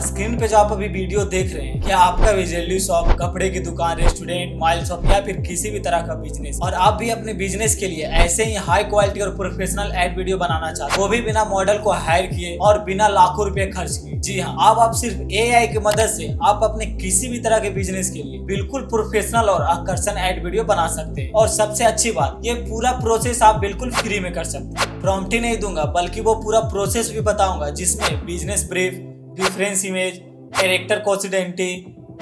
Screen पे जो आप अभी वीडियो देख रहे हैं, क्या आपका भी ज्वेलरी शॉप, कपड़े की दुकान, रेस्टोरेंट, मोबाइल शॉप या फिर किसी भी तरह का बिजनेस, और आप भी अपने बिजनेस के लिए ऐसे ही हाई क्वालिटी और प्रोफेशनल एड वीडियो बनाना चाहते हैं, वो भी बिना मॉडल को हायर किए और बिना लाखों रुपए खर्च किए। जी हाँ, आप सिर्फ AI की मदद से आप अपने किसी भी तरह के बिजनेस के लिए बिल्कुल प्रोफेशनल और आकर्षण एड वीडियो बना सकते हैं। और सबसे अच्छी बात, ये पूरा प्रोसेस आप बिल्कुल फ्री में कर सकते हैं। प्रॉम्प्ट ही नहीं दूंगा बल्कि वो पूरा प्रोसेस भी बताऊंगा, जिसमें business brief, reference image, character consistency,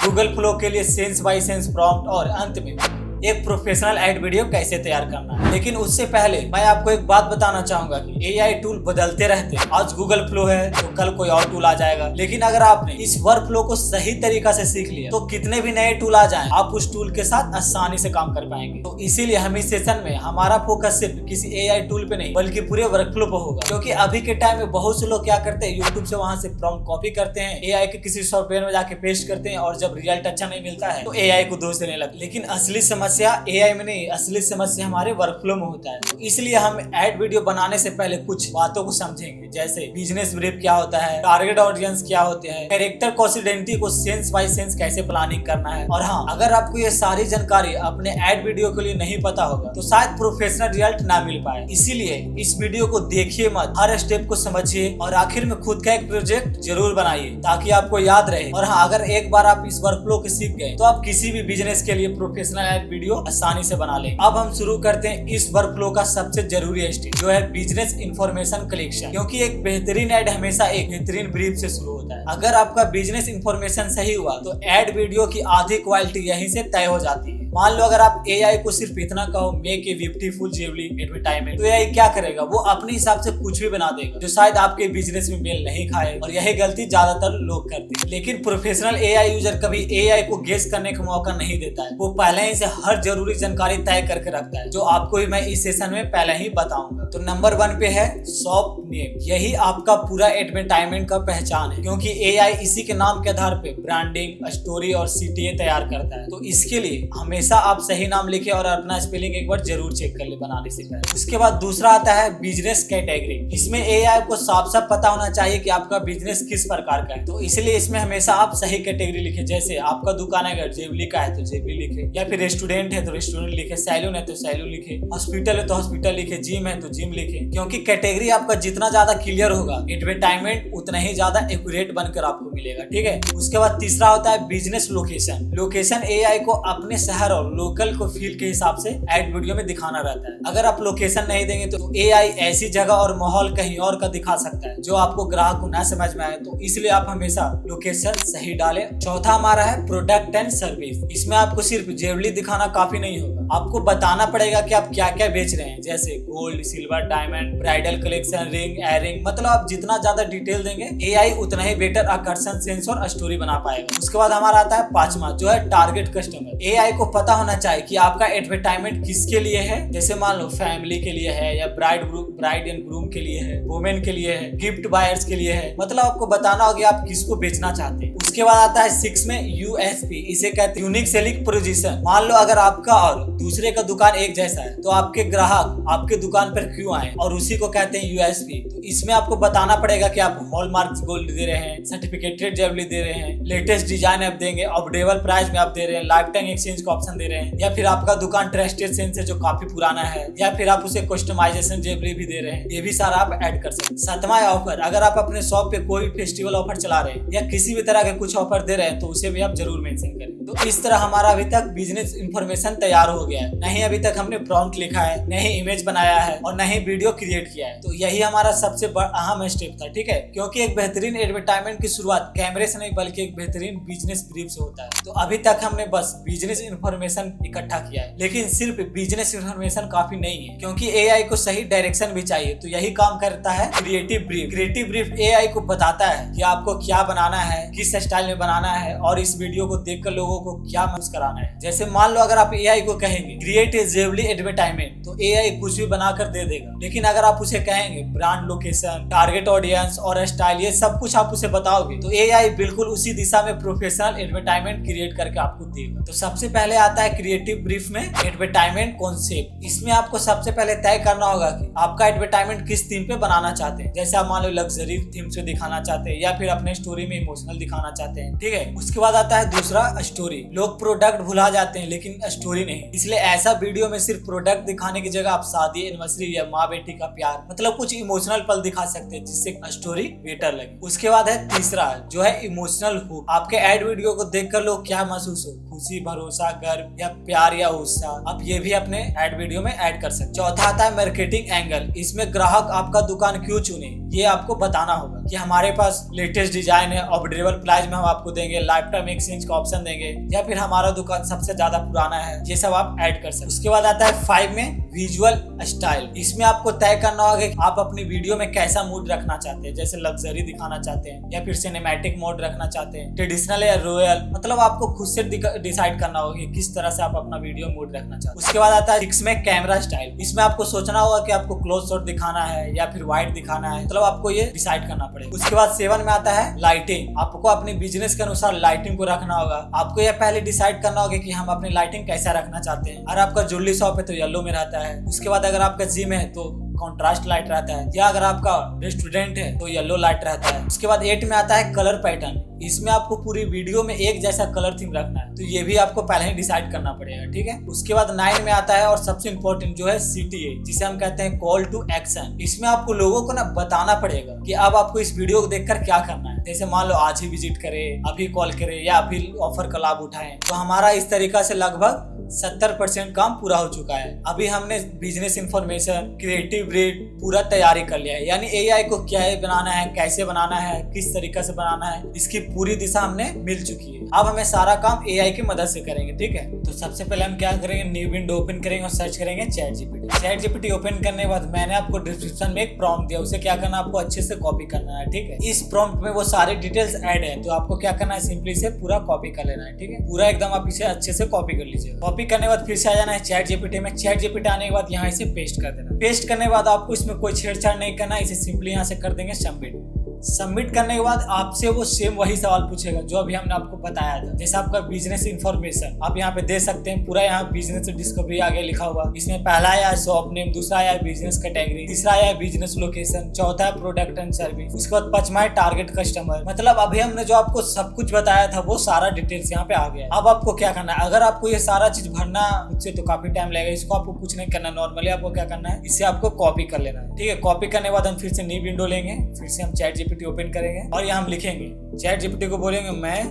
Google flow के लिए सेंस बाय सेंस प्रॉम्प्ट और अंत में एक प्रोफेशनल एड वीडियो कैसे तैयार करना है। लेकिन उससे पहले मैं आपको एक बात बताना चाहूंगा कि AI टूल बदलते रहते हैं। आज गूगल फ्लो है तो कल कोई और टूल आ जाएगा। लेकिन अगर आपने इस वर्क फ्लो को सही तरीका से सीख लिया तो कितने भी नए टूल आ जाएं, आप उस टूल के साथ आसानी से काम कर पाएंगे। तो इसीलिए हम इस सेशन में हमारा फोकस सिर्फ किसी AI टूल पे नहीं बल्कि पूरे वर्क फ्लो पे होगा। क्योंकि अभी के टाइम में बहुत से लोग क्या करते हैं, यूट्यूब से वहां से प्रॉम्प्ट कॉपी करते हैं, AI के किसी सॉफ्टवेयर में जाके पेस्ट करते हैं और जब रिजल्ट अच्छा नहीं मिलता है तो AI को दोष देने लगते। लेकिन असली समस्या AI में नहीं, असली समस्या हमारे वर्कफ्लो में होता है। तो इसलिए हम एड वीडियो बनाने से पहले कुछ बातों को समझेंगे, जैसे बिजनेस ब्रीफ क्या होता है, टारगेट ऑडियंस क्या होते हैं, कैरेक्टर कोइंसिडेंटी को सेंस बाय सेंस कैसे प्लानिंग करना है। और हाँ, अगर आपको ये सारी जानकारी अपने एड वीडियो के लिए नहीं पता होगा तो शायद प्रोफेशनल रिजल्ट ना मिल पाए। इसीलिए इस वीडियो को देखिए मत, हर स्टेप को समझिए और आखिर में खुद का एक प्रोजेक्ट जरूर बनाइए ताकि आपको याद रहे। और हाँ, अगर एक बार आप इस वर्कफ्लो को सीख गए तो आप किसी भी बिजनेस के लिए प्रोफेशनल एड वीडियो आसानी से बना ले। अब हम शुरू करते हैं इस वर्कफ्लो का सबसे जरूरी स्टेज, जो है बिजनेस इंफॉर्मेशन कलेक्शन। क्योंकि एक बेहतरीन ऐड हमेशा एक बेहतरीन ब्रीफ से शुरू होता है। अगर आपका बिजनेस इंफॉर्मेशन सही हुआ तो ऐड वीडियो की आधी क्वालिटी यहीं से तय हो जाती है। मान लो अगर आप AI को सिर्फ इतना कहो, make a beautiful jewellery advertisement, तो AI क्या करेगा, वो अपने हिसाब से कुछ भी बना देगा जो शायद आपके बिजनेस में मेल नहीं खाए। और यही गलती ज्यादातर लोग करते हैं। लेकिन प्रोफेशनल AI यूजर कभी AI को गेस करने का मौका नहीं देता है। वो पहले ही से हर जरूरी जानकारी तय करके रखता है, जो आपको भी मैं इस सेशन में पहले ही बताऊंगा। तो नंबर 1 पे है शॉप नेम। यही आपका पूरा एडवर्टाइजमेंट का पहचान है, क्योंकि AI इसी के नाम के आधार पे ब्रांडिंग, स्टोरी और CTA तैयार करता है। तो इसके लिए हमेशा आप सही नाम लिखे और अपना स्पेलिंग एक बार जरूर चेक कर ले बनाने से पहले। उसके बाद दूसरा आता है बिजनेस कैटेगरी। इसमें AI को साफ साफ पता होना चाहिए कि आपका बिजनेस किस प्रकार का है। तो इसलिए इसमें हमेशा आप सही कैटेगरी लिखे। जैसे आपका दुकान है, अगर ज्वेलरी का है तो ज्वेलरी लिखे, या फिर रेस्टोरेंट है तो रेस्टोरेंट लिखे, सैलून है तो सैलून लिखे, हॉस्पिटल है तो हॉस्पिटल लिखे, जिम है तो जिम लिखे। क्योंकि कैटेगरी आपका जितना ज्यादा क्लियर होगा, एडवर्टाइजमेंट उतना ही ज्यादा एक्यूरेट बनकर आपको मिलेगा। ठीक है। उसके बाद तीसरा होता है बिजनेस लोकेशन। लोकेशन AI को अपने शहर और लोकल को फील के हिसाब से एड वीडियो में दिखाना रहता है। अगर आप लोकेशन नहीं देंगे तो AI ऐसी जगह और माहौल कहीं और का दिखा सकता है जो आपको ग्राहक को ना समझ में आए। तो इसलिए आप हमेशा लोकेशन सही डालें। चौथा हमारा है प्रोडक्ट एंड सर्विस। इसमें आपको सिर्फ ज्वेलरी दिखाना काफी नहीं होगा, आपको बताना पड़ेगा कि आप क्या क्या बेच रहे हैं, जैसे gold, silver, diamond, bridal collection, ring, earring. मतलब आप जितना ज्यादा डिटेल देंगे AI उतना ही बेटर आकर्षण, सेंस और स्टोरी बना पाएगा। उसके बाद हमारा आता है 5वां, जो है टारगेट कस्टमर। AI को पता होना चाहिए कि आपका एडवर्टाइजमेंट किसके लिए है। जैसे मान लो फैमिली के लिए है, या ब्राइड एंड ग्रूम के लिए है, वुमेन के लिए है, गिफ्ट बायर्स के लिए है। मतलब आपको बताना होगा आप किसको बेचना चाहते हैं। उसके बाद आता है 6 में USP। इसे कहते हैं यूनिक सेलिंग प्रोपोजिशन। मान लो अगर आपका और दूसरे का दुकान एक जैसा है तो आपके ग्राहक आपके दुकान पर क्यों आए, और उसी को कहते हैं USP। तो इसमें आपको बताना पड़ेगा कि आप हॉलमार्क गोल्ड दे रहे हैं, सर्टिफिकेटेड ज्वेलरी दे रहे हैं, लेटेस्ट डिजाइन आप देंगे, अफोर्डेबल प्राइस में आप दे रहे हैं, लाइफ टाइम एक्सचेंज का ऑप्शन दे रहे हैं, या फिर आपका दुकान ट्रस्टेड सेंस है जो काफी पुराना है, या फिर आप उसे कस्टमाइजेशन ज्वेलरी भी दे रहे हैं। ये भी सारा आप ऐड कर सकते हैं। 7वां ऑफर। अगर आप अपने शॉप पे कोई फेस्टिवल ऑफर चला रहे हैं या किसी भी तरह के कुछ ऑफर दे रहे हैं तो उसे भी आप जरूर मेंशन करें। तो इस तरह हमारा अभी तक बिजनेस इंफॉर्मेशन तैयार हो गया है। नहीं अभी तक हमने प्रॉम्प्ट लिखा है, नहीं इमेज बनाया है और नहीं वीडियो क्रिएट किया है। तो यही हमारा सबसे अहम स्टेप था। ठीक है। क्योंकि एक बेहतरीन एडवर्टाइजमेंट की शुरुआत कैमरे से नहीं बल्कि एक बेहतरीन बिजनेस ब्रीफ से होता है। तो अभी तक हमने बस बिजनेस इंफॉर्मेशन इकट्ठा किया है, लेकिन सिर्फ बिजनेस इंफॉर्मेशन काफी नहीं है, क्योंकि AI को सही डायरेक्शन भी चाहिए। तो यही काम करता है creative brief. Creative brief AI को बताता है कि आपको क्या बनाना है, किस स्टाइल में बनाना है और इस वीडियो को देखकर लोगों को क्या महसूस कराना है। जैसे मान लो अगर आप एआई को कहेंगे क्रिएट ए जेवली एडवर्टाइजमेंट तो एआई कुछ भी बनाकर दे देगा। लेकिन अगर आप उसे कहेंगे ब्रांड लोकेशन, टारगेट ऑडियंस और स्टाइल, ये सब कुछ आप उसे बताओगे तो एआई बिल्कुल उसी दिशा में प्रोफेशनल एडवर्टाइजमेंट क्रिएट करके आपको देगा। तो सबसे पहले आता है क्रिएटिव ब्रीफ में एडवर्टाइजमेंट कॉन्सेप्ट। इसमें आपको सबसे पहले तय करना होगा कि आपका एडवर्टाइजमेंट किस थीम पे बनाना चाहते हैं। जैसे आप मान लो लग्जरी थीम से दिखाना चाहते हैं या फिर अपने स्टोरी में इमोशनल दिखाना चाहते हैं, ठीक है। उसके बाद आता है दूसरा स्टोरी। लोग प्रोडक्ट भुला जाते हैं लेकिन स्टोरी नहीं, इसलिए ऐसा वीडियो में सिर्फ प्रोडक्ट दिखाने की जगह आप शादी, एनिवर्सरी या माँ बेटी का प्यार, मतलब कुछ इमोशनल पल दिखा सकते हैं जिससे स्टोरी बेटर लगे। उसके बाद है तीसरा जो है इमोशनल हुक। आपके एड वीडियो को देखकर लोग क्या महसूस हो, खुशी, भरोसा, गर्व या प्यार या उत्साह, आप ये भी अपने एड वीडियो में ऐड कर सकते। चौथा आता है मार्केटिंग एंगल। इसमें ग्राहक आपका दुकान क्यों चुने ये आपको बताना होगा कि हमारे पास लेटेस्ट डिजाइन है, ऑफरेबल प्राइस में हम आपको देंगे, लाइफ टाइम एक्सचेंज का ऑप्शन देंगे, या फिर हमारा दुकान सबसे ज्यादा पुराना है, ये सब आप ऐड कर सकते। उसके बाद आता है 5 में विजुअल स्टाइल। इसमें आपको तय करना होगा कि आप अपनी वीडियो में कैसा मूड रखना चाहते हैं, जैसे लग्जरी दिखाना चाहते हैं या फिर सिनेमैटिक मोड रखना चाहते हैं, ट्रेडिशनल या रॉयल, मतलब आपको खुद से डिसाइड करना होगा कि किस तरह से आप अपना वीडियो मूड रखना चाहते हैं। उसके बाद आता है 6 में कैमरा स्टाइल। इसमें आपको सोचना होगा कि आपको क्लोज शॉट दिखाना है या फिर वाइड दिखाना है, मतलब आपको ये डिसाइड करना पड़ेगा। उसके बाद 7 में आता है लाइटिंग। आपको अपने बिजनेस के अनुसार लाइटिंग को रखना होगा। आपको यह पहले डिसाइड करना होगा कि हम अपनी लाइटिंग कैसा रखना चाहते हैं। अगर आपका ज्वेलरी शॉप है तो येलो में रहता है। उसके बाद अगर आपका जिम है तो कॉन्ट्रास्ट लाइट रहता है, या अगर आपका रेस्टोरेंट है तो येलो लाइट रहता है। उसके बाद 8 में आता है कलर पैटर्न। इसमें आपको पूरी वीडियो में एक जैसा कलर थीम रखना है, तो ये भी आपको पहले ही डिसाइड करना पड़ेगा, ठीक है। उसके बाद 9 में आता है और सबसे इम्पोर्टेंट जो है CTA, जिसे हम कहते हैं कॉल टू एक्शन। इसमें आपको लोगों को ना बताना पड़ेगा कि अब आपको इस वीडियो को देखकर क्या करना है। जैसे मान लो आज ही विजिट करें, अभी कॉल करें या अभी ऑफर का लाभ उठाएं। तो हमारा इस तरीका से लगभग 70% काम पूरा हो चुका है। अभी हमने बिजनेस इंफॉर्मेशन, क्रिएटिव रीड पूरा तैयारी कर लिया है, यानी एआई को क्या बनाना है, कैसे बनाना है, किस तरीके से बनाना है, इसकी पूरी दिशा हमने मिल चुकी है। अब हमें सारा काम एआई की मदद से करेंगे, ठीक है। तो सबसे पहले हम क्या करेंगे, न्यू विंडो ओपन करेंगे और सर्च करेंगे chat GPT. Chat GPT open करने के बाद मैंने आपको डिस्क्रिप्शन में एक प्रॉम्प्ट दिया, उसे क्या करना, आपको अच्छे से कॉपी करना है, ठीक है। इस प्रॉम्प्ट में वो सारे डिटेल्स ऐड है, तो आपको क्या करना है, सिंपली से पूरा कॉपी कर लेना है, ठीक है। पूरा एकदम आप इसे अच्छे से कॉपी कर लीजिए। कॉपी करने के बाद फिर से आ जाना है चैट जीपीटी में। चैट जीपीटी आने के बाद यहाँ इसे पेस्ट कर देना। पेस्ट करने के बाद आपको इसमें कोई छेड़छाड़ नहीं करना, इसे सिंपली यहाँ से कर देंगे सबमिट। सबमिट करने के बाद आपसे वो सेम वही सवाल पूछेगा जो अभी हमने आपको बताया था। जैसे आपका बिजनेस इंफॉर्मेशन आप यहाँ पे दे सकते हैं, पूरा यहाँ बिजनेस डिस्कवरी आगे लिखा हुआ। इसमें पहला आया है शॉप नेम, दूसरा आया है बिजनेस कैटेगरी, तीसरा आया है बिजनेस लोकेशन, चौथा है प्रोडक्ट एंड सर्विस, उसके बाद 5वां है टारगेट कस्टमर। मतलब अभी हमने जो आपको सब कुछ बताया था वो सारा डिटेल्स यहाँ पे आ गया। अब आपको क्या करना है, अगर आपको ये सारा चीज भरना मुझसे तो काफी टाइम लगेगा, इसको आपको कुछ नहीं करना। नॉर्मली आपको क्या करना है, इसे आपको कॉपी कर लेना है, ठीक है। कॉपी करने के बाद हम फिर से न्यू विंडो लेंगे, फिर से हम चैट जीपीटी ओपन करेंगे और यहाँ हम लिखेंगे, चैट जीपीटी को बोलेंगे मैं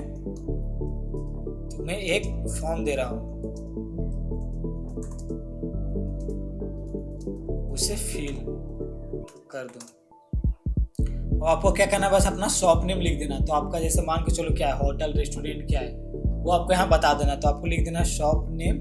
तुम्हें एक फॉर्म दे रहा हूं, उसे फिल कर दो। और आपको क्या करना है, बस अपना शॉप नेम लिख देना। तो आपका जैसे मान के चलो क्या है, होटल, रेस्टोरेंट क्या है वो आपको यहाँ बता देना। तो आपको लिख देना शॉप नेम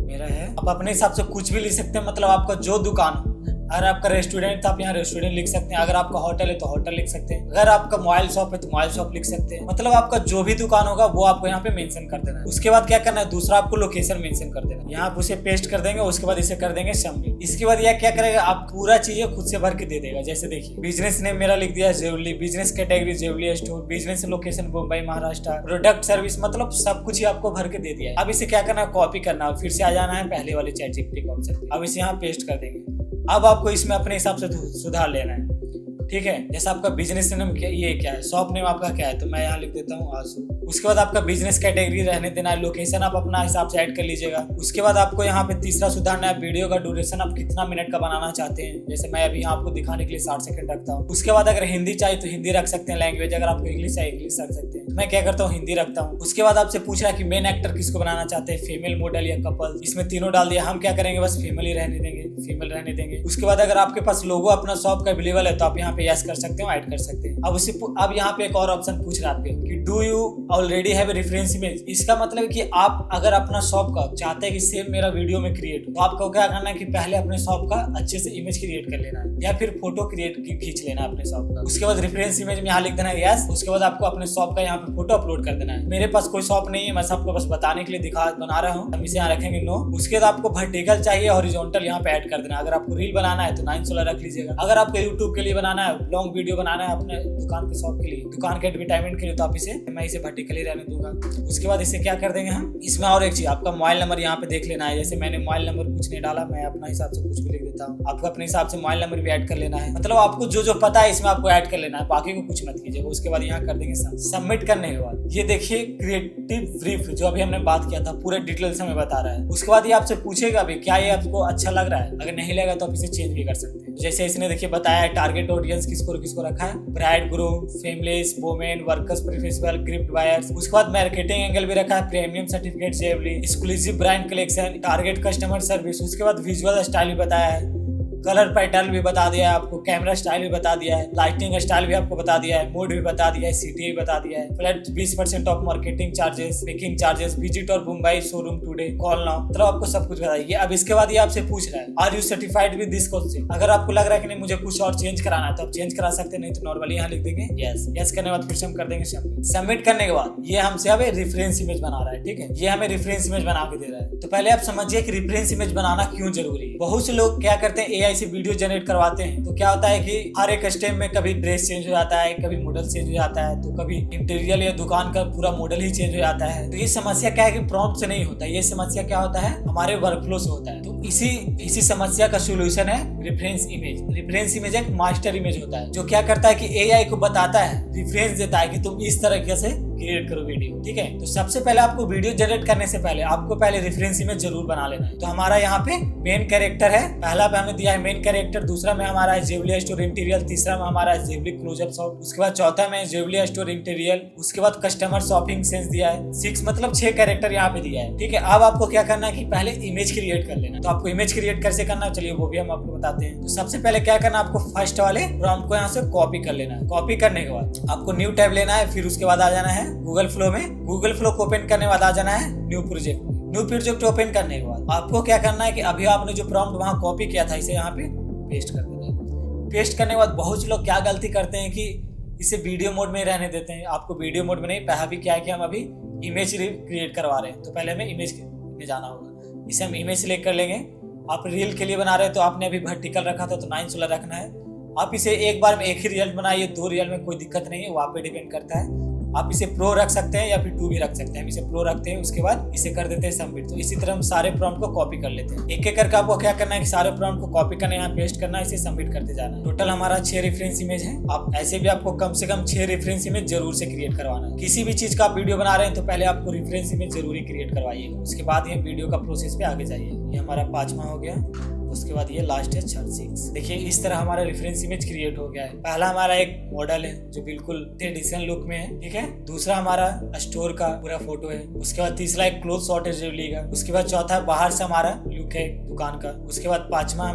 मेरा है। आप अपने हिसाब से कुछ भी लिख सकते हैं, मतलब आपका जो दुकान हो। अगर आपका रेस्टोरेंट था आप यहाँ रेस्टोरेंट लिख सकते हैं, अगर आपका होटल है तो होटल लिख सकते हैं, अगर आपका मोबाइल शॉप है तो मोबाइल शॉप लिख सकते हैं। मतलब आपका जो भी दुकान होगा वो आपको यहाँ पे मेंशन कर देना है। उसके बाद क्या करना है, दूसरा आपको लोकेशन मेंशन कर देना है। यहाँ आप उसे पेस्ट कर देंगे, उसके बाद इसे कर देंगे सबमिट। इसके बाद यह क्या करेगा, आप पूरा चीजें खुद से भर के दे देगा। जैसे देखिए बिजनेस नेम मेरा लिख दिया जेवली, बिजनेस कैटेगरी जेवली store, business location Mumbai Maharashtra, product service, मतलब सब कुछ ही आपको भर के दे दिया है। अब इसे क्या करना है, कॉपी करना है, फिर से आ जाना है पहले वाले चैट जीपीटी का ऑप्शन। अब इसे यहाँ पेस्ट कर देंगे। अब आपको इसमें अपने हिसाब से सुधार लेना है, ठीक है। जैसा आपका बिजनेस नेम ये क्या है, शॉप नेम आपका क्या है, तो मैं यहाँ लिख देता हूँ आंसू। उसके बाद आपका बिजनेस कैटेगरी रहने देना है, लोकेशन आप अपना हिसाब से ऐड कर लीजिएगा। उसके बाद आपको यहाँ पे तीसरा सुधारना है, वीडियो का ड्यूरेशन आप कितना मिनट का बनाना चाहते हैं। जैसे मैं अभी यहाँ आपको दिखाने के लिए 60 सेकंड रखता हूँ। उसके बाद अगर हिंदी चाहिए तो हिंदी रख सकते हैं, लैंग्वेज अगर आपको इंग्लिश चाहिए इंग्लिश रख सकते हैं। मैं क्या करता हूँ, हिंदी रखता हूँ। उसके बाद आपसे पूछ रहा है कि मेन एक्टर किसको बनाना चाहते हैं, फीमेल मॉडल या कपल। इसमें तीनों डाल दिया। हम क्या करेंगे, बस फीमेल ही रहने देंगे, फीमेल रहने देंगे। उसके बाद अगर आपके पास लोगो अपना शॉप का अवेलेबल है तो आप यहाँ पे पे यस कर सकते हो, ऐड कर सकते हैं। अब यहाँ पे एक और ऑप्शन पूछ रहा है आपके कि do you already have a reference image. इसका मतलब कि आप अगर अपना शॉप का चाहते हैं कि सेम मेरा वीडियो में क्रिएट हो, तो आपको क्या करना है कि पहले अपने शॉप का अच्छे से इमेज क्रिएट कर लेना है या फिर फोटो खींच लेना है अपने शॉप का। उसके बाद रेफरेंस इमेज में यहाँ लिख देना है यस। उसके बाद आपको अपने शॉप का यहाँ पे फोटो अपलोड कर देना है। मेरे पास कोई शॉप नहीं है, मैं सबको बस बताने के लिए बना रहा हूँ, हम इसे यहाँ रखेंगे नो। उसके बाद आपको वर्टिकल चाहिए, हॉरिजॉन्टल यहाँ पे ऐड कर देना। अगर आपको रील बनाना है तो 916 रख लीजिएगा। अगर आपको यूट्यूब के लिए बनाना है, लॉन्ग वीडियो बनाना है अपने दुकान के शॉप के लिए, दुकान के एडवर्टाइजमेंट के लिए, तो आप मैं इसे वर्टिकल ही रहने दूंगा। उसके बाद इसे क्या कर देंगे हम, इसमें और एक चीज, आपका मोबाइल नंबर यहाँ पे देख लेना है। जैसे मैंने मोबाइल नंबर कुछ नहीं डाला, मैं अपना हिसाब से कुछ भी लिख देता हूँ। आपको अपने हिसाब से मोबाइल नंबर भी ऐड कर लेना है। मतलब आपको जो पता है इसमें आपको ऐड कर लेना है, बाकी को कुछ मत कीजिएगा। उसके बाद यहाँ कर देंगे सबमिट। करने के बाद ये देखिए क्रिएटिव ब्रीफ जो अभी हमने बात किया था पूरे डिटेल्स हमें बता रहा है। उसके बाद ये आपसे पूछेगा भी क्या ये आपको अच्छा लग रहा है। अगर नहीं लगेगा तो आप इसे चेंज भी कर सकते हैं। जैसे इसने देखिए बताया है टारगेट ऑडियंस किसको रखा है, bride groom, families, women, workers, professional, gift buyers. उसके बाद मार्केटिंग एंगल भी रखा है, premium certificate, jewellery, exclusive brand collection, target customer service. उसके बाद विजुअल स्टाइल भी बताया है, कलर पैटर्न भी बता दिया है आपको, कैमरा स्टाइल भी बता दिया है, लाइटिंग स्टाइल भी आपको बता दिया है, मूड भी बता दिया है, सिटी भी बता दिया है, flat 20% off marketing charges, making charges, visit और Mumbai showroom today, call now. मतलब आपको सब कुछ बताइए। अब इसके बाद ये आपसे पूछ रहा है are you certified with this course. अगर आपको लग रहा है कि नहीं मुझे कुछ और चेंज कराना है तो आप चेंज करा सकते हैं, नहीं तो नॉर्मली यहाँ लिख देंगे यस। यस करने के बाद फिर से हम कर देंगे सबमिट। सबमिट करने के बाद ये हमसे अब रेफरेंस इमेज बना रहा है, ठीक है। ये हमें रेफरेंस इमेज बना के दे रहा है। तो पहले आप समझिए कि रेफरेंस इमेज बनाना क्यों जरूरी है। बहुत से लोग क्या करते हैं, एआई से वीडियो जनरेट करवाते हैं तो क्या होता है कि हर एक स्टेप में कभी ड्रेस चेंज हो जाता है, कभी मॉडल चेंज हो जाता है, तो कभी इंटीरियर या दुकान का पूरा मॉडल ही चेंज हो जाता है। तो ये समस्या क्या है कि प्रॉम्प्ट से नहीं होता, ये समस्या क्या होता है हमारे वर्कफ्लो से होता है। तो इसी समस्या का सोल्यूशन है रेफरेंस इमेज। रेफरेंस इमेज एक मास्टर इमेज होता है जो क्या करता है कि एआई को बताता है, रेफरेंस देता है कि तुम इस तरीके से क्रिएट करो वीडियो, ठीक है। तो सबसे पहले आपको वीडियो जनरेट करने से पहले आपको पहले रेफरेंस इमेज जरूर बना लेना है। तो हमारा यहाँ पे मेन कैरेक्टर है, पहला पे हमने दिया है मेन कैरेक्टर, दूसरा में हमारा है जेवली स्टोर इंटीरियर, तीसरा में हमारा है जेवली क्लोजअप शॉट, उसके बाद चौथा में जेवली स्टोर इंटीरियर, उसके बाद कस्टमर शॉपिंग सेंस दिया है 6, मतलब 6 कैरेक्टर यहाँ पे दिया है, ठीक है। अब आपको क्या करना है कि पहले इमेज क्रिएट कर लेना। तो आपको इमेज क्रिएट कैसे करना है चलिए वो भी हम आपको बताते हैं। तो सबसे पहले क्या करना है, आपको फर्स्ट वाले प्रॉम्प्ट को यहाँ से कॉपी कर लेना है। कॉपी करने के बाद आपको न्यू टैब लेना है, फिर उसके बाद आ जाना है गूगल फ्लो में। गूगल फ्लो को ओपन करने के बाद आ जाना है new project. New project open करने के बाद आपको क्या करना है कि अभी आपने जो प्रॉम्प्ट वहां कॉपी किया था इसे यहाँ पे पेस्ट कर देना है। पेस्ट करने के बाद बहुत से लोग क्या गलती करते हैं कि इसे वीडियो मोड में रहने देते हैं। आपको वीडियो मोड में नहीं, पहला भी क्या है कि हम अभी इमेज क्रिएट करवा रहे हैं तो पहले हमें इमेज आना होगा। इसे हम इमेज सिलेक्ट कर लेंगे। आप रील के लिए बना रहे हैं तो आपने अभी वर्टिकल रखा था तो 916 रखना है। आप इसे एक बार में एक ही रियल बनाइए, 2 रियल में कोई दिक्कत नहीं है, वो आप पे डिपेंड करता है। आप इसे प्रो रख सकते हैं या फिर 2 भी रख सकते हैं। हम इसे प्रो रखते हैं, उसके बाद इसे कर देते हैं सबमिट। तो इसी तरह हम सारे प्रॉम्प्ट को कॉपी कर लेते हैं। एक एक करके आपको क्या करना है कि सारे प्रॉम्प्ट को कॉपी करना है, यहाँ पेस्ट करना है, इसे सबमिट करते जाना है। टोटल हमारा 6 रेफरेंस इमेज है। आप ऐसे भी आपको कम से कम 6 रेफरेंस इमेज जरूर से क्रिएट करवाना है। किसी भी चीज का आप वीडियो बना रहे हैं तो पहले आपको रेफरेंस इमेज जरूरी क्रिएट करवाइएगा, उसके बाद ये वीडियो का प्रोसेस पे आगे जाइए। ये हमारा 5वां हो गया, उसके बाद ये लास्ट है 6। देखिए इस तरह हमारा रेफरेंस इमेज क्रिएट हो गया है। पहला हमारा एक मॉडल है जो बिल्कुल ट्रेडिशनल लुक में है, ठीक है। दूसरा हमारा स्टोर का पूरा फोटो है। उसके बाद तीसरा एक क्लोथ शॉट है जेवली का। उसके बाद चौथा बाहर से हमारा लुक है दुकान का। उसके बाद पांचवा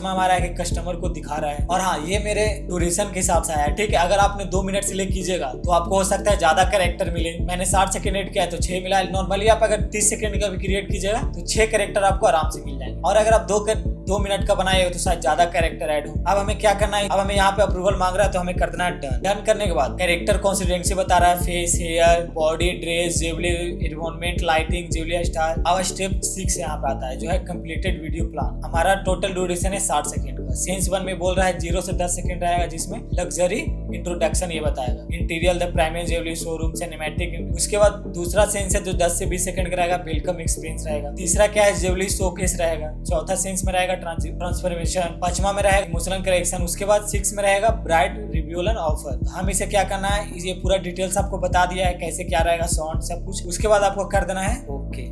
हमारा एक कस्टमर को दिखा रहा है। और हाँ, ये मेरे ड्यूरेशन के हिसाब से आया, ठीक है। अगर आपने 2 मिनट से ले कीजिएगा तो आपको हो सकता है ज्यादा कैरेक्टर मिले। मैंने 60 सेकंड एड किया है तो 6 मिला। नॉर्मली आप अगर 30 सेकंड का भी क्रिएट कीजिएगा तो 6 कैरेक्टर आपको आराम से मिल जाएंगे। और अगर आप 2 मिनट का बनाए तो शायद ज्यादा कैरेक्टर ऐड हो। अब हमें क्या करना है, अब हमें यहाँ पे अप्रूवल मांग रहा है तो हमें कर देना है डन। डन करने के बाद कैरेक्टर कॉन्सिडेंसी बता रहा है, फेस, हेयर, बॉडी, ड्रेस, जेवली एनवायरनमेंट, लाइटिंग, जेवली स्टाइल। अब स्टेप 6 यहाँ पे आता है जो है कंप्लीटेड वीडियो प्लान। हमारा टोटल ड्यूरेशन है 60 सेकंड का। सेंस 1 में बोल रहा है 0 से 10 सेकंड रहेगा, जिसमें लग्जरी इंट्रोडक्शन ये बताएगा, इंटीरियर द प्राइमरी जेवली शोरूम, सिनेमैटिक। उसके बाद दूसरा सेंस है जो 10 से 20 सेकंड का रहेगा, वेलकम एक्सपीरियंस रहेगा। तीसरा क्या है, जेवली शोकेस रहेगा। चौथा सेंस में रहेगा ट्रांसफॉर्मेशन। 5वां में रहेगा इमोशनल करेक्शन। उसके बाद 6 में रहेगा ब्राइट रिव्यूअल एंड ऑफर। हम इसे क्या करना है, ये पूरा डिटेल्स आपको बता दिया है कैसे क्या रहेगा, साउंड सब कुछ। उसके बाद आपको कर देना है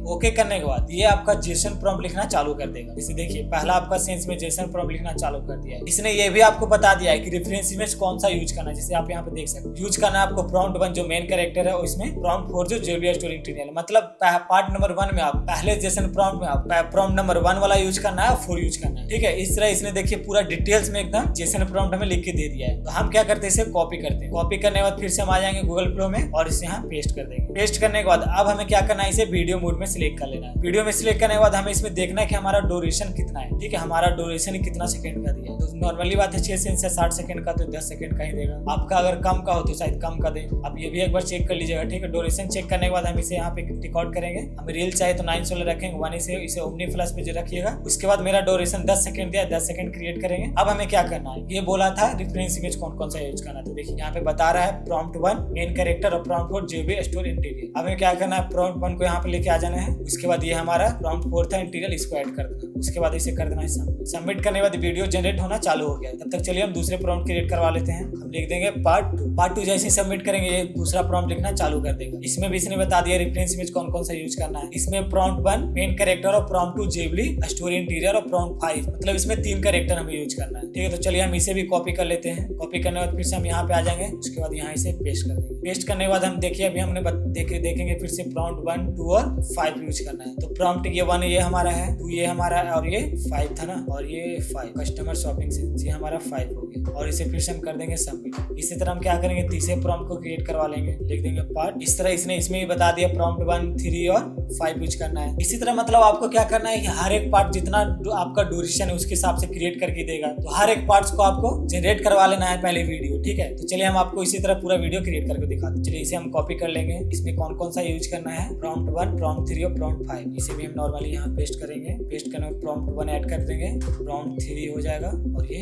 ओके करने के बाद ये आपका जेसन प्रॉम्प्ट लिखना चालू कर देगा। जैसे देखिए पहला आपका सेंस में जेसन प्रॉम्प्ट लिखना चालू कर दिया है। इसने ये भी आपको बता दिया है कि रेफरेंस इमेज कौन सा यूज करना है। जैसे आप यहाँ पे देख सकते हैं, यूज करना है आपको प्रॉम्प्ट 1 जो मेन कैरेक्टर है, इसमें प्रॉम्प्ट 4 जो जेवली स्टोर इंटीरियर, मतलब पार्ट नंबर 1 में आप पहले जेसन प्रॉम्प्ट में आप प्रॉम्प्ट नंबर 1 वाला यूज करना है, 4 यूज यूज करना है, ठीक है। इस तरह इसने देखिए पूरा डिटेल्स में एकदम जेसन प्रॉम्प्ट हमें लिख के दे दिया है। तो हम क्या करते हैं, इसे कॉपी करते हैं। कॉपी करने के बाद फिर से हम आ जाएंगे गूगल फ्लो में और इसे यहाँ पेस्ट कर देंगे। पेस्ट करने के बाद अब हमें क्या करना है, इसे वीडियो मोड में सिलेक्ट कर लेना है। वीडियो में सिलेक्ट करने के बाद हमें इसमें देखना है कि हमारा ड्यूरेशन कितना है, ठीक है। हमारा ड्यूरेशन कितना सेकंड का दिया है, तो नॉर्मली बात है 6 से 60 सेकंड का, तो 10 सेकंड का ही देगा। आपका अगर कम का हो तो शायद कम का दे। आप ये भी एक बार चेक कर लीजिएगा, ठीक है। ड्यूरेशन चेक करने के बाद हम इसे यहाँ पे रिकॉर्ड करेंगे। हमें रील चाहिए तो 916 रखेंगे, 1 से इसे ओमनी प्लस पे जो रखिएगा। उसके बाद मेरा ड्यूरेशन 10 सेकंड दिया, 10 सेकंड क्रिएट करेंगे। अब हमें क्या करना है, ये बोला था रेफरेंस इमेज कौन कौन सा यूज करना है, तो देखिए यहाँ पे बता रहा है प्रॉम्प्ट 1 मेन कैरेक्टर और प्रॉम्प्ट 4 जेबी स्टोर इंटीरियर। हमें क्या करना है, प्रॉम्प्ट 1 को यहाँ पे लेके आ जाना है। उसके बाद ये हमारा प्रॉम्प्ट 4 था इंटीरियर, इसको ऐड कर देना। उसके बाद इसे कर देना है सबमिट। सबमिट करने के बाद वीडियो जनरेट होना चालू हो गया। तब तक चलिए हम दूसरे प्रॉम्प्ट क्रिएट करवा लेते हैं। हम लिख देंगे पार्ट 2। पार्ट 2 जैसे सबमिट करेंगे ये दूसरा प्रॉम्प्ट लिखना चालू कर देगा। इसमें भी इसने बता दिया रेफरेंस इमेज कौन कौन सा यूज करना है। इसमें प्रॉम्प्ट 1 मेन कैरेक्टर और प्रॉम्प्ट 2 जेबली स्टोरी इंटीरियर और प्रॉम्प्ट 5 मतलब इसमें 3 कैरेक्टर हमें यूज करना है, ठीक है। तो चलिए हम इसे भी कॉपी कर लेते हैं। कॉपी करने के बाद फिर से हम यहाँ पे आ जाएंगे। उसके बाद यहाँ इसे पेस्ट कर देंगे। पेस्ट करने के बाद हम देखिए अभी हमने देखेंगे फिर से प्रॉम्प्ट 1, 2 और 5 यूज करना है। तो प्रॉम्प्ट ये 1 ये हमारा है, 2 ये हमारा है और ये 5 था ना, और ये 5 कस्टमर शॉपिंग सेंस ये हमारा 5 हो गया। और इसे फिर से हम कर देंगे सबमिट। इसी तरह हम क्या करेंगे, तीसरे प्रॉम्प्ट को क्रिएट करवा लेंगे। लिख देंगे पार्ट। इस तरह इसने इसमें भी बता दिया प्रॉम्प्ट 1, 3 और 5 यूज करना है। इसी तरह मतलब आपको क्या करना है कि हर एक पार्ट जितना आपका ड्यूरेशन है उसके हिसाब से क्रिएट करके देगा। तो हर एक पार्ट्स को आपको जनरेट करवा लेना है पहले वीडियो, ठीक है। तो चलिए हम आपको इसी तरह पूरा वीडियो क्रिएट करके दिखाते हैं। चलिए इसे हम कॉपी कर लेंगे। इसमें कौन कौन सा यूज करना है, प्रॉम्प्ट 1, प्रॉम्प्ट 3 और प्रॉम्प्ट 5। इसे भी हम नॉर्मली यहाँ पेस्ट करेंगे। पेस्ट करने में प्रॉम्प्ट 1 ऐड कर देंगे, प्रॉम्प्ट 3 हो जाएगा और ये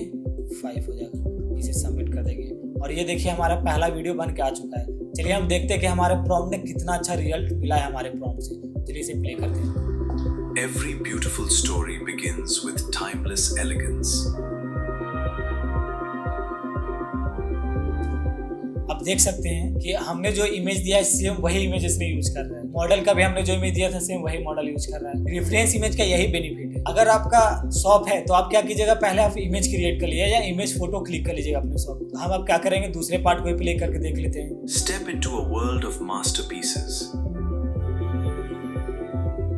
5 हो जाएगा। इसे सबमिट कर देंगे और ये देखिए हमारा पहला वीडियो बन के आ चुका है। चलिए हम देखते हैं कि हमारे प्रॉम्प्ट ने कितना अच्छा रिजल्ट मिला है हमारे प्रॉम्प्ट से। चलिए इसे प्ले करते हैं। Every beautiful story begins with timeless elegance. आप देख सकते हैं कि हमने जो इमेज दिया है सेम वही इमेज इसमें यूज कर रहा है। मॉडल का भी हमने जो इमेज दिया था सेम वही मॉडल यूज कर रहा है। रेफरेंस इमेज का यही बेनिफिट है। अगर आपका शॉप है तो आप क्या कीजिएगा, पहले आप इमेज क्रिएट कर लीजिए या इमेज फोटो क्लिक कर लीजिएगा अपने शॉप। तो हम अब क्या करेंगे, दूसरे पार्ट को प्ले करके देख लेते हैं। Step into a world of masterpieces.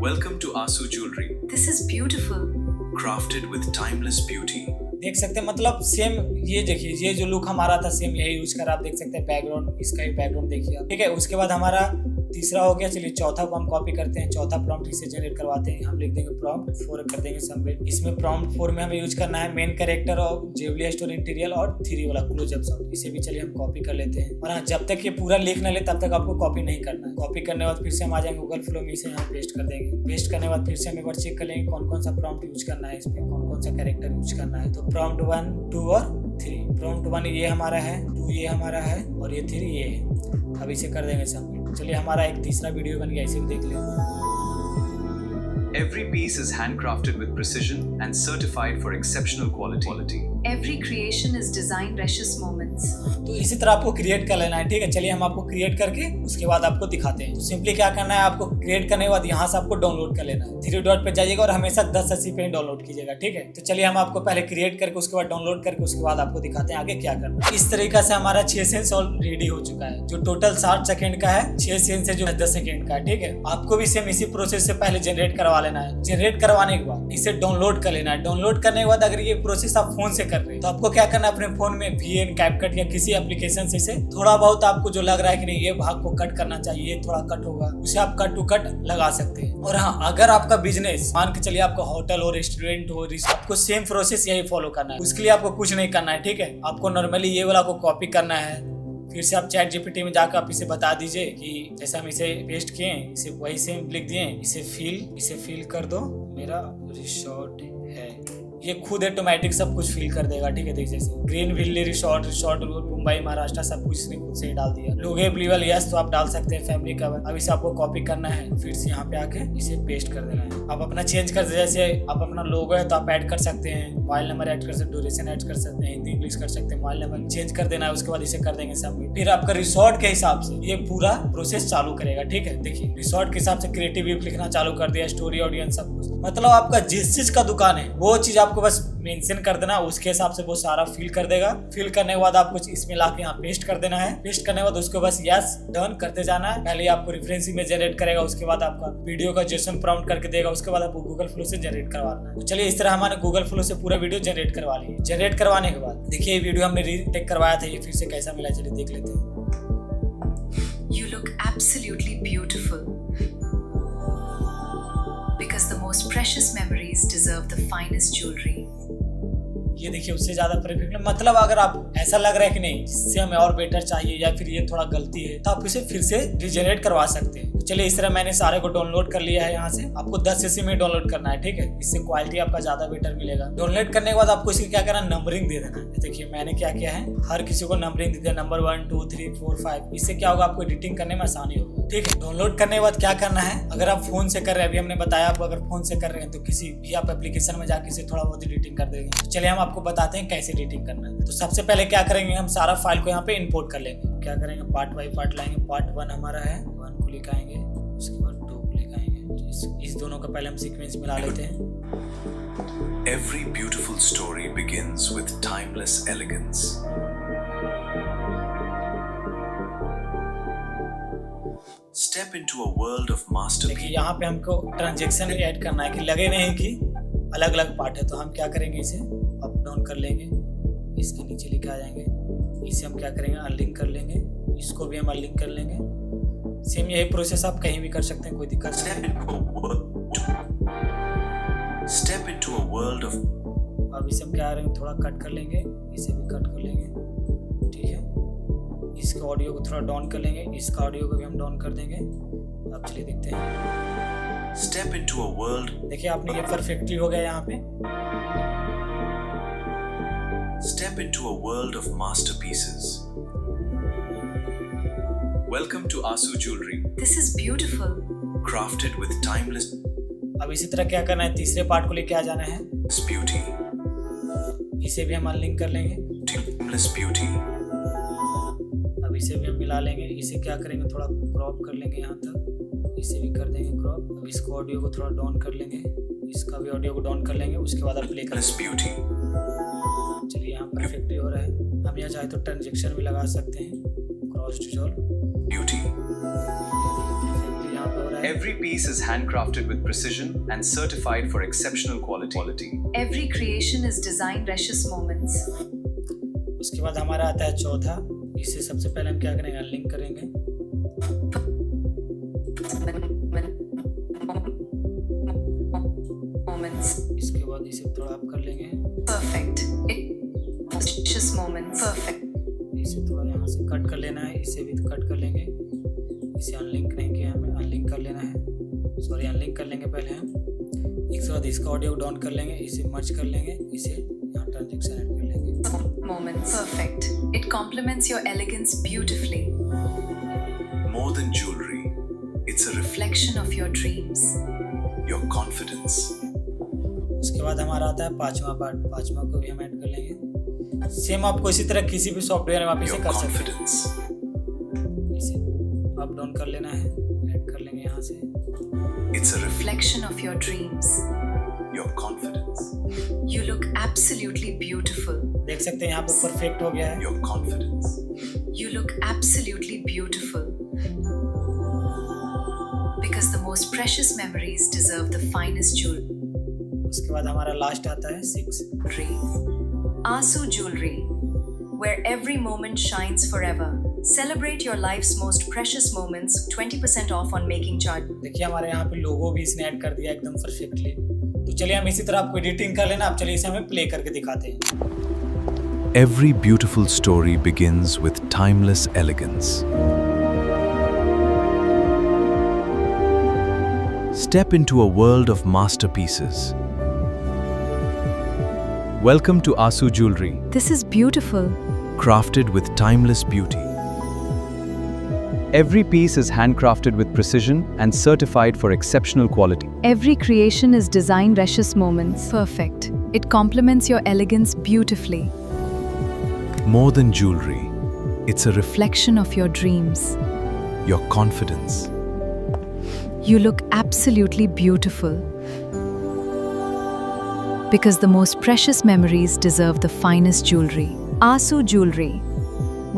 Welcome to Asu Jewelry. This is beautiful. Crafted with timeless beauty. देख सकते हैं मतलब सेम ये देखिए, ये जो लुक हमारा था सेम यही यूज कर आप देख सकते हैं। बैकग्राउंड इसका ही बैकग्राउंड देखिए आप, ठीक है। उसके बाद हमारा तीसरा हो गया। चलिए चौथा को हम कॉपी करते हैं। चौथा प्रॉम्प्ट इसे जनरेट करवाते हैं। हम लिख देंगे प्रॉम्प्ट 4 कर देंगे सबमिट। इसमें प्रॉम्प्ट 4 में हमें यूज करना है मेन कैरेक्टर और जेवली स्टोर इंटीरियर और 3 वाला क्लोजअप शॉट। इसे भी चलिए हम कॉपी कर लेते हैं। और हाँ, जब तक ये पूरा लिख न ले तब तक आपको कॉपी नहीं करना है। कॉपी करने के बाद फिर से हम आ जाएंगे गूगल फ्लो में, इसे यहाँ पेस्ट कर देंगे। पेस्ट करने के बाद फिर से हम एक बार चेक कर लेंगे कौन कौन सा प्रॉम्प्ट यूज करना है, इसमें कौन कौन सा कैरेक्टर यूज करना है। तो प्रॉम्प्ट 1, 2 और 3। प्रॉम्प्ट 1 ये हमारा है, 2 ये हमारा है और ये 3 ये है। अब इसे कर देंगे सबमिट। चलिए हमारा एक तीसरा वीडियो बन गया, इसे भी देख लें। Every piece is handcrafted with precision and certified for exceptional quality. Every creation is designed precious moments. तो इसी तरह आपको क्रिएट कर लेना है, ठीक है। चलिए हम आपको क्रिएट करके उसके बाद आपको दिखाते हैं। तो सिंपली क्या करना है, आपको क्रिएट करने के बाद यहाँ से आपको डाउनलोड कर लेना है। 3 डॉट पे जाइएगा और हमेशा 1080 पे डाउनलोड कीजिएगा, ठीक है। तो चलिए हम आपको पहले क्रिएट करके उसके बाद डाउनलोड करके उसके बाद आपको दिखाते हैं आगे क्या करना है। इस तरीके से हमारा 6 सेंस रेडी हो चुका है, जो टोटल 60 सेकंड का है। 6 सेंस है जो 10 सेकंड का है, ठीक है। आपको भी सेम इसी प्रोसेस से पहले जनरेट करवा लेना है। जनरेट करवाने के बाद इसे डाउनलोड कर लेना है। डाउनलोड करने के बाद अगर ये प्रोसेस आप फोन से कर रहे हैं तो आपको क्या करना है, अपने फोन में VN, कैपकट या किसी एप्लीकेशन से इसे थोड़ा बहुत आपको जो लग रहा है कि नहीं ये भाग को कट करना चाहिए, ये थोड़ा कट होगा, उसे आप कट टू कट लगा सकते हैं। और हाँ, अगर आपका बिजनेस मान के चलिए आपका होटल हो, रेस्टोरेंट हो, आपको सेम प्रोसेस यही फॉलो करना है। उसके लिए आपको कुछ नहीं करना है, ठीक है। आपको नॉर्मली ये वाला को कॉपी करना है। फिर से आप चैट GPT में जाकर आप इसे बता दीजिए कि जैसे हम इसे पेस्ट किए इसे वही सेम लिख दिए, इसे फिल कर दो, मेरा रिसोर्ट है। ये खुद ऑटोमेटिक सब कुछ फिल कर देगा, ठीक है। देखिए जैसे green Willey resort Mumbai Maharashtra सब कुछ इसने खुद से ही डाल दिया। लोग एप्लीवेबल यस तो आप डाल सकते हैं, फैमिली का। अब इसे आपको कॉपी करना है, फिर से यहाँ पे आके इसे पेस्ट कर देना है। आप अपना चेंज कर, जैसे आप अपना लोगो है तो आप ऐड कर सकते हैं, मोबाइल नंबर ऐड कर सकते हैं, ड्यूरेशन ऐड कर सकते हैं, हिंदी इंग्लिश कर सकते हैं, मोबाइल नंबर चेंज कर देना है। उसके बाद इसे कर देंगे सबमिट। फिर आपका रिसोर्ट के हिसाब से ये पूरा प्रोसेस चालू करेगा, ठीक है। देखिए रिसोर्ट के हिसाब से क्रिएटिव लिखना चालू कर दिया, स्टोरी, ऑडियंस सब कुछ। मतलब आपका जिस चीज का दुकान है वो चीज आप आपको बस मेंशन कर देना, उसके हिसाब से वो सारा फिल कर देगा। फिल करने के बाद आपको इसमें लाके यहाँ पेस्ट कर देना है। पेस्ट करने के बाद उसको बस यस डन करते जाना है। पहले आपको रेफरेंस इमेज जनरेट करेगा, उसके बाद आपका वीडियो का जेसन प्रॉम्प्ट करके देगा, उसके बाद आपको गूगल फ्लो से जनरेट करवाना है। तो चलिए इस तरह हमारे गूगल फ्लो से पूरा वीडियो जनरेट करवा लिए। जनरेट करवाने के बाद देखिए ये वीडियो हमने रीटेक करवाया था, ये फिर से कैसा मिला चलिए देख लेते हैं। You look absolutely beautiful. Because the most precious memories deserve the finest jewelry. ये देखिए उससे ज्यादा परफेक्ट, मतलब अगर आप ऐसा लग रहा है कि नहीं इससे हमें और बेटर चाहिए या फिर ये थोड़ा गलती है, तो आप इसे फिर से रिजेनरेट करवा सकते हैं। तो चलिए इस तरह मैंने सारे को डाउनलोड कर लिया है। यहाँ से आपको 10 cc में डाउनलोड करना है, ठीक है, इससे क्वालिटी आपका ज्यादा बेटर मिलेगा। डाउनलोड करने के बाद आपको इसकी क्या करना, नंबरिंग दे देना है। देखिए मैंने क्या किया है, हर किसी को नंबरिंग दे दिया, नंबर 1 2 3 4 5। इससे क्या होगा, आपको एडिटिंग करने में आसानी होगा, ठीक है। डाउनलोड करने के बाद क्या करना है, अगर आप फोन से कर रहे हैं, अभी हमने बताया आपको अगर फोन से कर रहे हैं तो किसी भी आप एप्लीकेशन में जाके इसे थोड़ा बहुत एडिटिंग कर देंगे। तो चलिए हम आपको बताते हैं कैसे एडिटिंग करना है। तो सबसे पहले क्या करेंगे, हम सारा फाइल को यहाँ पे इंपोर्ट कर लेंगे। क्या करेंगे, पार्ट बाई पार्ट लाएंगे। पार्ट 1 हमारा है, 1 को लिखाएंगे, उसके बाद 2 को लिखाएंगे। इस दोनों का पहले हम सीक्वेंस मिला लेते हैं। Every beautiful story begins with timeless elegance. Step into a world of देखिए masterpiece. यहाँ पे हमको ट्रांजेक्शन ऐड करना है कि लगे नहीं कि अलग अलग पार्ट है। तो हम क्या करेंगे, इसे अप डाउन कर लेंगे, इसके नीचे लिखे आ जाएंगे। इसे हम क्या करेंगे, अनलिंक कर लेंगे, इसको भी हम अनलिंक कर लेंगे। सेम यही प्रोसेस आप कहीं भी कर सकते हैं, कोई दिक्कत नहीं है। Step into a world of अब इसे हम क्या करेंगे, थोड़ा कट कर लेंगे, इसे भी कट कर लेंगे, ठीक है। इसका ऑडियो को थोड़ा डाउन कर लेंगे, इसका ऑडियो को भी हम डाउन कर देंगे। अब चलिए देखते हैं। Step into a world. देखिए आपने ये परफेक्टली हो गया यहाँ पे। Step into a world of masterpieces. Welcome to Asu Jewelry, This is beautiful. crafted with timeless अब इसी तरह क्या करना है, तीसरे पार्ट को लेके आ जाना है। beauty. इसे भी हम अनलिंक कर लेंगे, Timeless beauty. अब इसे भी हम मिला लेंगे। इसे क्या करेंगे, थोड़ा क्रॉप कर लेंगे यहाँ तक, इसे भी कर देंगे क्रॉप। अब इसको ऑडियो को थोड़ा डाउन कर लेंगे, इसका भी ऑडियो को डाउन कर लेंगे, उसके बाद आप प्ले कर Timeless beauty. चलिए यहाँ परफेक्टली हो रहा है। हम यहाँ चाहे तो ट्रांजेक्शन भी लगा सकते हैं, क्रॉस डिजॉल्व, Beauty. परफेक्टली यहाँ पे हो रहा है। Every piece is handcrafted with precision and certified for exceptional quality. Every creation is designed precious moments. उसके बाद हमारा आता है चौथा। इसे सबसे पहले हम क्या करेंगे, अनलिंक करेंगे। Moments. इसके बाद इसे थोड़ा अप कर लेंगे, Perfect. Precious moments. Perfect. इसे थोड़ा यहाँ से कट कर लेना है, इसे भी कट कर लेंगे। इसे अनलिंक नहीं किया, हमें अनलिंक कर लेना है, सॉरी अनलिंक कर लेंगे पहले हम। इसके बाद इसका ऑडियो डाउन कर लेंगे, इसे मर्ज कर लेंगे, इसे यहाँ ट्रांजेक्शन ऐड कर लेंगे। Moments. Perfect. It complements your elegance beautifully. More than jewelry, it's a Reflection of your dreams. your confidence. उसके बाद हमारा आता है पांचवा पार्ट। पांचवा को भी हम ऐड कर लेंगे। सेम आपको इसी तरह किसी भी सॉफ्टवेयर में आप इसे Your कर सकते हैं। confidence. इसे अप डाउन कर लेना है, ऐड कर लेंगे यहाँ से। It's a Reflection of your dreams. your confidence. You look absolutely beautiful. देख सकते हैं यहाँ पे परफेक्ट हो गया है। Your confidence. You look absolutely beautiful. Because the most precious memories deserve the finest jewelry. उसके बाद हमारा लास्ट आता है 6। Asu Jewelry, where every moment shines forever. Celebrate your life's most precious moments. 20% off on making charge. देखिए हमारे यहाँ पे लोगो भी इसने ऐड कर दिया एकदम परफेक्टली। तो चलिए हम इसी तरह आपको एडिटिंग कर लेना। आप चलिए इसे हमें प्ले करके दिखाते हैं। Every beautiful story begins with timeless elegance. Step into a world of masterpieces. Welcome to Asu Jewelry, This is beautiful. crafted with timeless beauty. Every piece is handcrafted with precision and certified for exceptional quality. Every creation is designed precious moments. Perfect. It complements your elegance beautifully. More than jewelry, it's a Reflection of your dreams. your confidence. You look absolutely beautiful. because the most precious memories deserve the finest jewelry. Asu Jewelry,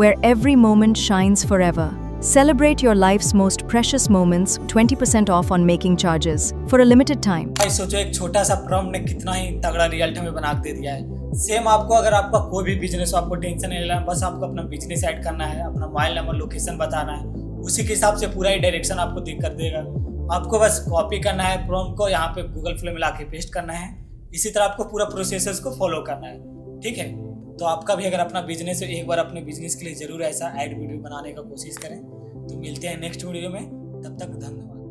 where every moment shines forever. Celebrate your life's most precious moments, 20% off on making charges for a limited time. भाई सोचो एक छोटा सा prompt ने कितना ही तगड़ा result हमें बना के दे दिया है। सेम आपको अगर आपका कोई भी बिजनेस हो, आपको टेंशन नहीं लेना, बस आपको अपना बिजनेस ऐड करना है, अपना मोबाइल नंबर लोकेशन बताना है, उसी के हिसाब से पूरा ही डायरेक्शन आपको दिख कर देगा। आपको बस कॉपी करना है प्रॉम्प्ट को, यहाँ पे गूगल फ्लो में ला के पेस्ट करना है। इसी तरह आपको पूरा प्रोसेस को फॉलो करना है, ठीक है। तो आपका भी अगर अपना बिजनेस है, एक बार अपने बिजनेस के लिए जरूर ऐसा ऐड वीडियो बनाने का कोशिश करें। तो मिलते हैं नेक्स्ट वीडियो में, तब तक धन्यवाद।